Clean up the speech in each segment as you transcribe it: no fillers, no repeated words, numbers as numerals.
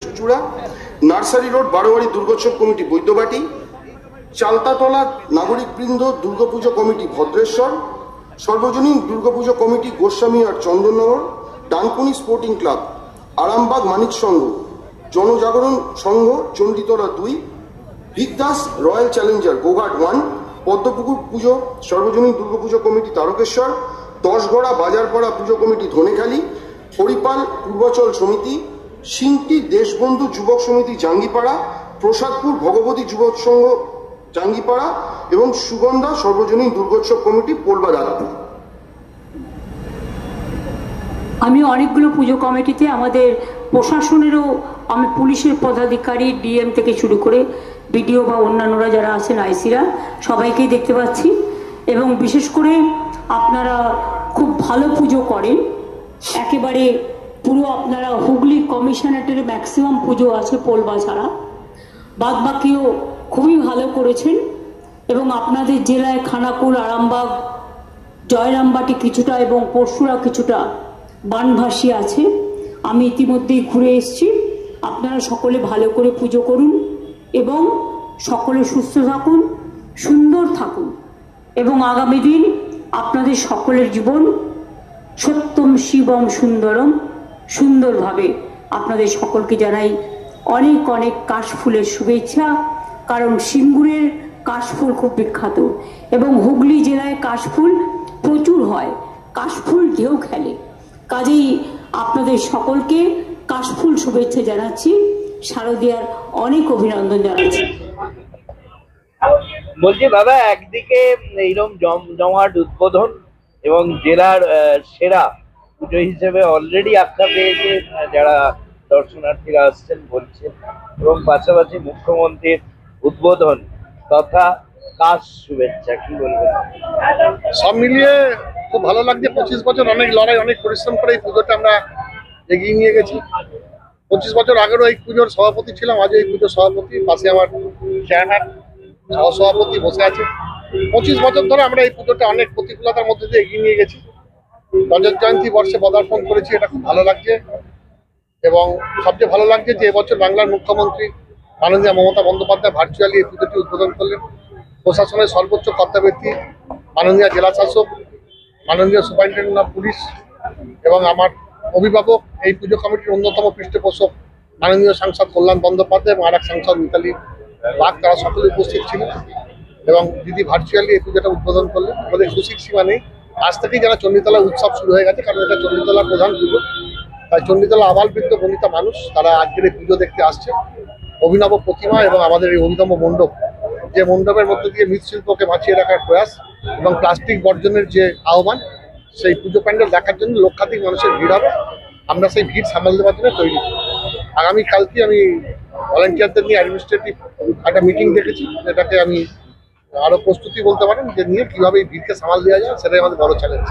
Chuchura, nursery road বারোয়ারি দুর্গোৎসব committee Baidyabati, চালতাতলা নাগরিকবৃন্দ Durga Puja committee Bhadreswar, সর্বজনীন Durga Puja committee Goswami আর Chandannagar, Dankuni sporting club, Arambagh মানিক সংঘ, জনজাগরণ সংঘ Chanditala 2, ভিকদাস royal Challenger Goghat 1, Padmapukur পুজো সর্বজনীন Durga Puja committee Tarakeswar, Dashghara Bazarpara পুজো committee Dhanekhali, Haripal Purbachal সমিতি, সিংটি দেশবন্ধু যুবক সমিতি জাঙ্গিপাড়া, প্রসাদপুর ভগবতী যুবক সংঘ জাঙ্গিপাড়া এবং সুগন্ধা সর্বজনীন দুর্গোৎসব কমিটি পোলবাদারপুর। আমি অনেকগুলো পুজো কমিটিতে আমাদের প্রশাসনেরও আমি পুলিশের পদাধিকারী ডিএম থেকে শুরু করে বিডিও বা অন্যান্যরা যারা আছেন আইসিরা সবাইকেই দেখতে পাচ্ছি এবং বিশেষ করে আপনারা খুব ভালো পুজো করেন। একেবারে পুরো আপনারা হুগলি কমিশনারেটের ম্যাক্সিমাম পুজো আছে পোলবা ছাড়া, বাদ বাকিও খুবই ভালো করেছেন এবং আপনাদের জেলায় খানাকুল, আরামবাগ, জয়রামবাটি কিছুটা এবং পরশুরা কিছুটা বানভাসী আছে। আমি ইতিমধ্যেই ঘুরে এসেছি। আপনারা সকলে ভালো করে পুজো করুন এবং সকলে সুস্থ থাকুন, সুন্দর থাকুন এবং আগামী দিন আপনাদের সকলের জীবন সত্যম শিবম সুন্দরম সুন্দরভাবে আপনাদের সকলকে জানাই অনেক অনেক কাশফুলের শুভেচ্ছা। কারণ সিঙ্গুরের কাশফুল খুব বিখ্যাত এবং হুগলি জেলায় কাশফুল প্রচুর হয়, কাশফুল ঢেউ খেলে। কাজেই আপনাদের সকলকে কাশফুল শুভেচ্ছা জানাচ্ছি, শারদীয়ার অনেক অভিনন্দন জানাচ্ছি। বলছি দাদা, একদিকে এইরকম জমজমাট উদ্বোধন এবং জেলার সেরা পুজো হিসেবে অলরেডি আখ্যা পেয়েছে যারা দর্শনার্থীরা আসছেন বলছেন, এবং পাশাপাশি মুখ্যমন্ত্রীর উদ্বোধন তথা কাশ শুভেচ্ছা, কি বলবেন? সব মিলিয়ে খুব ভালো লাগছে। 25 বছর অনেক লড়াই, অনেক পরিশ্রম করে এই পুজোটা আমরা এগিয়ে নিয়ে গেছি। 25 বছর আগেরও এই পুজোর সভাপতি ছিলাম, আজও এই পুজোর সভাপতি, পাশে আমার চেয়ারম্যান সহসভাপতি বসে আছে। 25 বছর ধরে আমরা এই পুজোটা অনেক প্রতিকূলতার মধ্যে দিয়ে এগিয়ে নিয়ে গেছি। রজত জয়ন্তী বর্ষে পদার্পণ করেছি, এটা খুব ভালো লাগছে। এবং সবচেয়ে ভালো লাগছে যে এবছর বাংলার মুখ্যমন্ত্রী মাননীয় মমতা বন্দ্যোপাধ্যায় ভার্চুয়ালি এই পুজোটি উদ্বোধন করলেন। প্রশাসনের সর্বোচ্চ কর্তাব্যক্তি মাননীয় জেলা শাসক, মাননীয় সুপারিনটেন্ডেন্ট অফ পুলিশ এবং আমার অভিভাবক, এই পুজো কমিটির অন্যতম পৃষ্ঠপোষক মাননীয় সাংসদ কল্যাণ বন্দ্যোপাধ্যায় এবং আর এক সাংসদ মিতালি বাগ, তারা সকলে উপস্থিত ছিলেন এবং দিদি ভার্চুয়ালি এই পুজোটা উদ্বোধন করলেন। আমাদের খুশির সীমা নেই। আজ থেকেই যেন চণ্ডীতলা উৎসব শুরু হয়ে গেছে, কারণ এটা চণ্ডীতলার প্রধান পুজো। তাই চণ্ডীতলা আবালবৃদ্ধ বনিতা মানুষ তারা আজকের এই পুজো দেখতে আসছে। অভিনব প্রতিমা এবং আমাদের এই অভিনব মণ্ডপ, যে মণ্ডপের মধ্যে দিয়ে মৃৎশিল্পকে বাঁচিয়ে রাখার প্রয়াস এবং প্লাস্টিক বর্জনের যে আহ্বান, সেই পুজো প্যান্ডেল দেখার জন্য লক্ষাধিক মানুষের ভিড় হবে। আমরা সেই ভিড় সামাল দেওয়ার জন্য তৈরি। আগামীকালকে আমি ভলেন্টিয়ারদের নিয়ে অ্যাডমিনিস্ট্রেটিভ একটা মিটিং দেখেছি, যেটাকে আমি আরো প্রস্তুতি বলতে পারেন যে নিয়ে কিভাবে এই ভিড়কে সামাল দেওয়া যায়, সেটাই আমাদের বড় চ্যালেঞ্জ।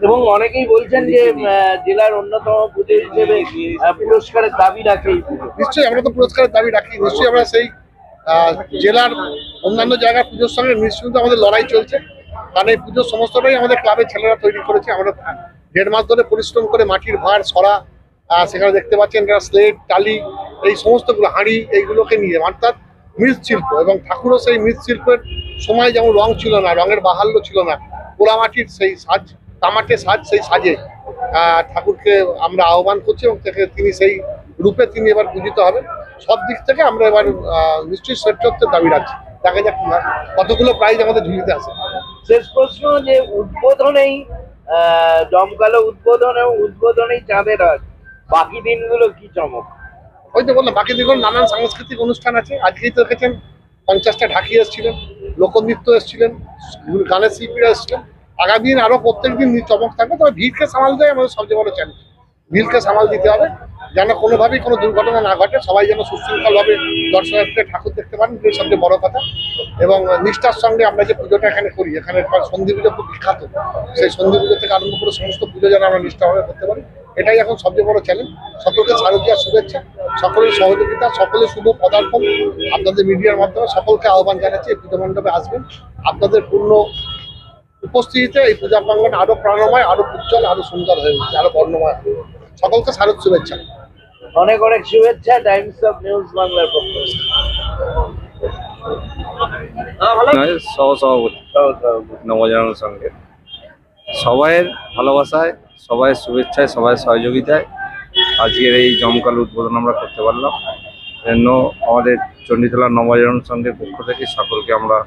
এবং অনেকেই বলছেন যে জেলার অন্যতম পুজো হিসেবে পুরস্কারের দাবি রাখে। নিশ্চয়ই আমরা তো পুরস্কারের দাবি রাখি। নিশ্চয়ই আমরা সেই জেলার অন্যান্য জায়গার পুজোর সঙ্গে নিশ্চিত আমাদের লড়াই চলছে, কারণ এই পুজোর সমস্তটাই আমাদের ক্লাবের ছেলেরা তৈরি করেছে। আমরা 1.5 মাস ধরে পরিশ্রম করে মাটির ভাঁড়, সরা, সেখানে দেখতে পাচ্ছেন স্লেট, টালি, এই সমস্তগুলো হাঁড়ি, এইগুলোকে নিয়ে অর্থাৎ মৃৎশিল্প, এবং ঠাকুরও সেই মৃৎশিল্পের সময় যেমন রং ছিল না, রঙের বাহাল্য ছিল না, পোড়ামাটির সেই সাজ, তামাটে সাজ, সেই সাজে ঠাকুরকে আমরা আহ্বান করছি এবং তিনি সেই রূপে তিনি এবার পূজিত হবেন। সব দিক থেকে আমরা এবার নিশ্চয়ই শ্রেষ্ঠত্বের দাবি রাখছি। দেখা যাক কতগুলো প্রাইজ আমাদের ঝুলিতে আছে। শেষ প্রশ্ন, যে উদ্বোধনেই জমকালো উদ্বোধন এবং উদ্বোধনেই চাঁদের রাত, বাকি দিনগুলো কি চমক? ওই তো বললাম, বাকি দিনগুলো নানান সাংস্কৃতিক অনুষ্ঠান আছে। আজকেই তো দেখেছেন 50টা ঢাকি এসেছিলেন, লোকনৃত্য এসেছিলেন, গানের শিল্পীরা এসেছিলেন। আগামী দিন আরো প্রত্যেকদিন চমক থাকবে। তবে ভিড়কে সামাল দেয় আমাদের সবচেয়ে বড় চ্যালেঞ্জ। ভিড়কে সামাল দিতে হবে যেন কোনোভাবেই কোনো দুর্ঘটনা না ঘটে, সবাই যেন সুশৃঙ্খলভাবে দর্শনার্থীরা ঠাকুর দেখতে পারেন, এটাই সবচেয়ে বড় কথা। এবং নিষ্ঠার সঙ্গে আমরা যে পুজোটা এখানে করি, এখানে সন্ধি পুজো খুব বিখ্যাত, সেই সন্ধি পুজো থেকে আরম্ভ করে সমস্ত পুজো যেন আমরা নিষ্ঠাভাবে করতে পারি, এটাই এখন সবচেয়ে বড় চ্যালেঞ্জ। সকলকে শারদীয়ার শুভেচ্ছা, সকলের সহযোগিতা, সকলের শুভ পদার্পণ আপনাদের মিডিয়ার মাধ্যমে সকলকে আহ্বান জানাচ্ছি এই পুজো মণ্ডপে আসবেন। আপনাদের পূর্ণ উপস্থিতিতে এই পূজা প্রাঙ্গণ আরো প্রাণময়, আরো উজ্জ্বল, আরো সুন্দর হয়ে উঠছে, আরো বর্ণময়। সকলকে শারদ শুভেচ্ছা। অনেক অনেক শুভেচ্ছা টাইমস অফ নিউজ বাংলার পক্ষ থেকে। সহসভাপতি নবজাগরণ সঙ্গে সবাইয়ের ভালোবাসায়, সবাই শুভেচ্ছায়, সবাই সহযোগিতায় আজকের এই জমকাল উদ্বোধন আমরা করতে পারলাম। জন্য আমাদের চণ্ডীতলা নবজাগরণ সংঘের পক্ষ থেকে সকলকে আমরা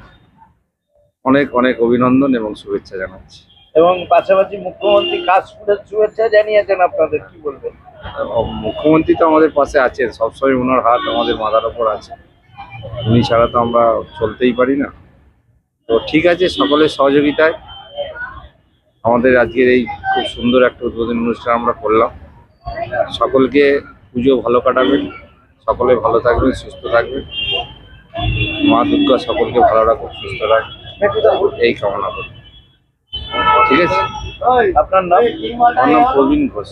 অনেক অনেক অভিনন্দন এবং শুভেচ্ছা জানাচ্ছি। এবং পাশাপাশি মুখ্যমন্ত্রী কাশফুলের শুভেচ্ছা জানিয়েছেন আপনাদের, কি বলবেন? মুখ্যমন্ত্রী তো আমাদের পাশে আছেন, সবসময় ওনার হাত আমাদের মাথার ওপর আছে, উনি ছাড়া তো আমরা চলতেই পারি না। তো ঠিক আছে, সকলের সহযোগিতায় আমাদের আজকের এই খুব সুন্দর একটা উদ্বোধনী অনুষ্ঠান আমরা করলাম। সকলকে পুজো ভালো কাটাবেন, সকলে ভালো থাকবেন, সুস্থ থাকবেন, মা দুর্গা সকলকে ভালো রাখুন, সুস্থ রাখুন, এই কামনা করি। ঠিক আছে, আপনার নাম? আমার নাম প্রবীণ ঘোষ।